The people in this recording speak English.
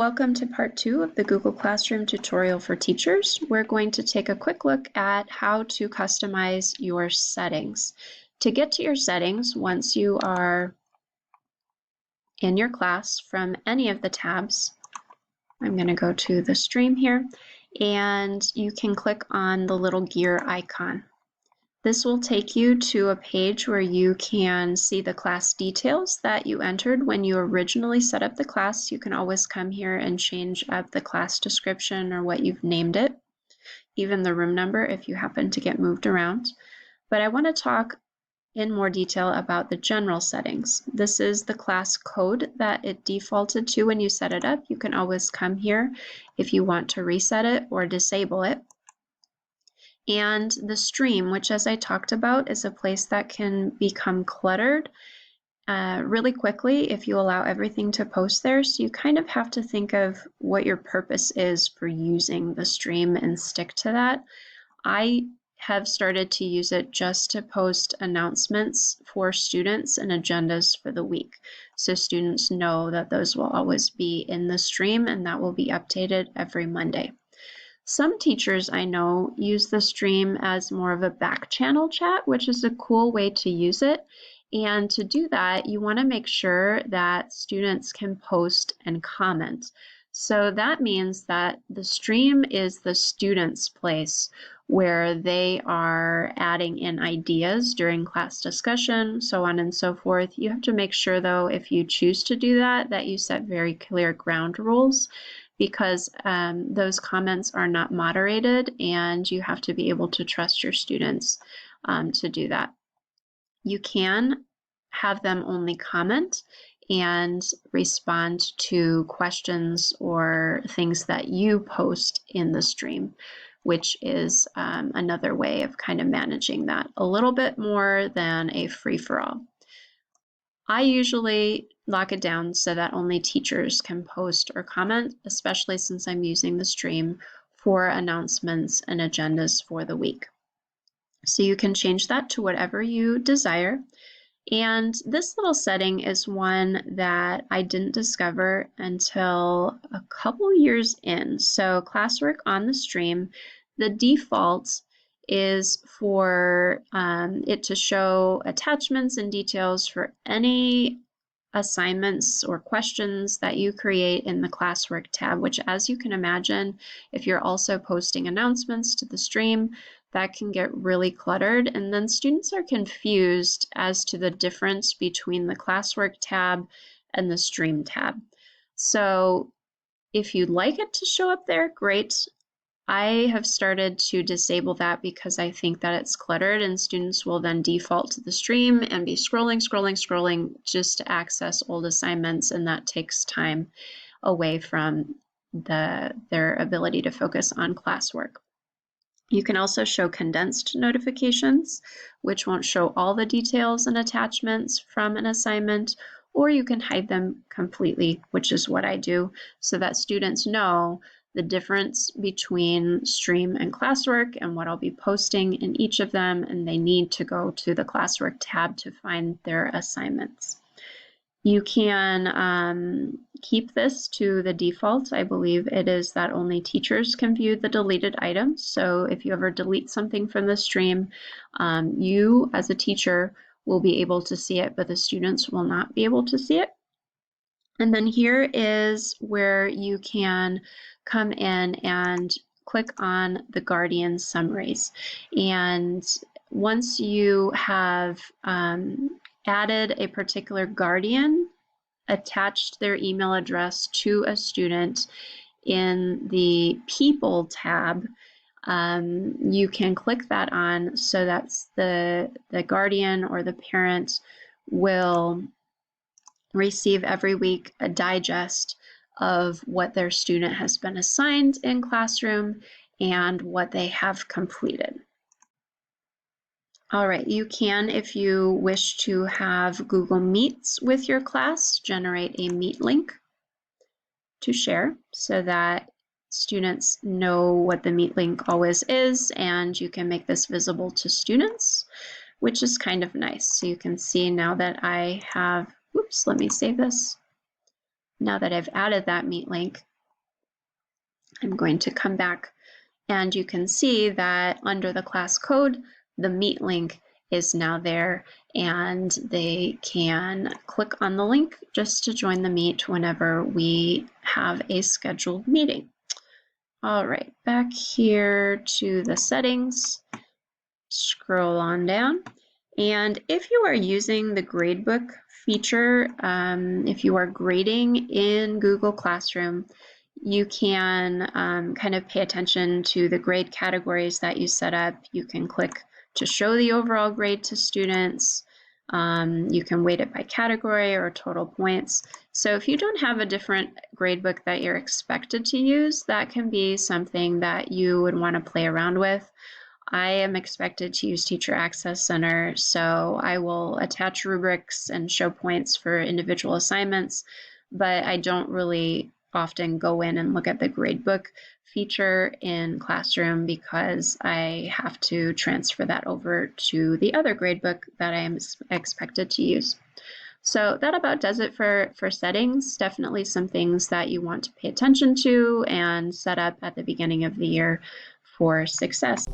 welcome to part 2 of the Google Classroom tutorial for teachers. We're going to take a quick look at how to customize your settings. To get to your settings, once you are in your class from any of the tabs, I'm going to go to the stream here, and you can click on the little gear icon. This will take you to a page where you can see the class details that you entered when you originally set up the class. You can always come here and change up the class description or what you've named it, even the room number if you happen to get moved around. But I want to talk in more detail about the general settings. This is the class code that it defaulted to when you set it up. You can always come here if you want to reset it or disable it. And the stream, which as I talked about, is a place that can become cluttered really quickly if you allow everything to post there. So you kind of have to think of what your purpose is for using the stream and stick to that. I have started to use it just to post announcements for students and agendas for the week. So students know that those will always be in the stream and that will be updated every Monday. Some teachers I know use the stream as more of a back channel chat, which is a cool way to use it. And to do that, you want to make sure that students can post and comment. So that means that the stream is the students' place where they are adding in ideas during class discussion, so on and so forth. You have to make sure, though, if you choose to do that, that you set very clear ground rules, because those comments are not moderated and you have to be able to trust your students to do that. You can have them only comment and respond to questions or things that you post in the stream, which is another way of kind of managing that a little bit more than a free-for-all. I usually lock it down so that only teachers can post or comment, especially since I'm using the stream for announcements and agendas for the week. So you can change that to whatever you desire. And this little setting is one that I didn't discover until a couple years in. So Classwork on the stream, the default is for it to show attachments and details for any assignments or questions that you create in the Classwork tab, which, as you can imagine, if you're also posting announcements to the stream, that can get really cluttered, and then students are confused as to the difference between the Classwork tab and the stream tab. So if you'd like it to show up there, great. I have started to disable that because I think that it's cluttered and students will then default to the stream and be scrolling just to access old assignments, and that takes time away from their ability to focus on classwork. You can also show condensed notifications, which won't show all the details and attachments from an assignment, or you can hide them completely, which is what I do, so that students know the difference between stream and classwork and what I'll be posting in each of them, and they need to go to the classwork tab to find their assignments. You can keep this to the default. I believe it is that only teachers can view the deleted items. So if you ever delete something from the stream, you as a teacher will be able to see it, but the students will not be able to see it. And then here is where you can come in and click on the Guardian summaries. And once you have added a particular guardian, attached their email address to a student in the People tab, you can click that on, so that's the guardian or the parent will receive every week a digest of what their student has been assigned in classroom and what they have completed. All right, you can, if you wish to have Google Meets with your class, generate a Meet link to share so that students know what the Meet link always is, and you can make this visible to students, which is kind of nice. So you can see now that I have, oops, let me save this. Now that I've added that Meet link, I'm going to come back, and you can see that under the class code, the Meet link is now there, and they can click on the link just to join the Meet whenever we have a scheduled meeting. All right, back here to the settings, scroll on down. And if you are using the gradebook feature, if you are grading in Google Classroom, you can kind of pay attention to the grade categories that you set up. You can click to show the overall grade to students. You can weight it by category or total points. So if you don't have a different gradebook that you're expected to use, that can be something that you would want to play around with. I am expected to use Teacher Access Center, so I will attach rubrics and show points for individual assignments, but I don't really often go in and look at the gradebook feature in Classroom because I have to transfer that over to the other gradebook that I am expected to use. So that about does it for settings. Definitely some things that you want to pay attention to and set up at the beginning of the year for success.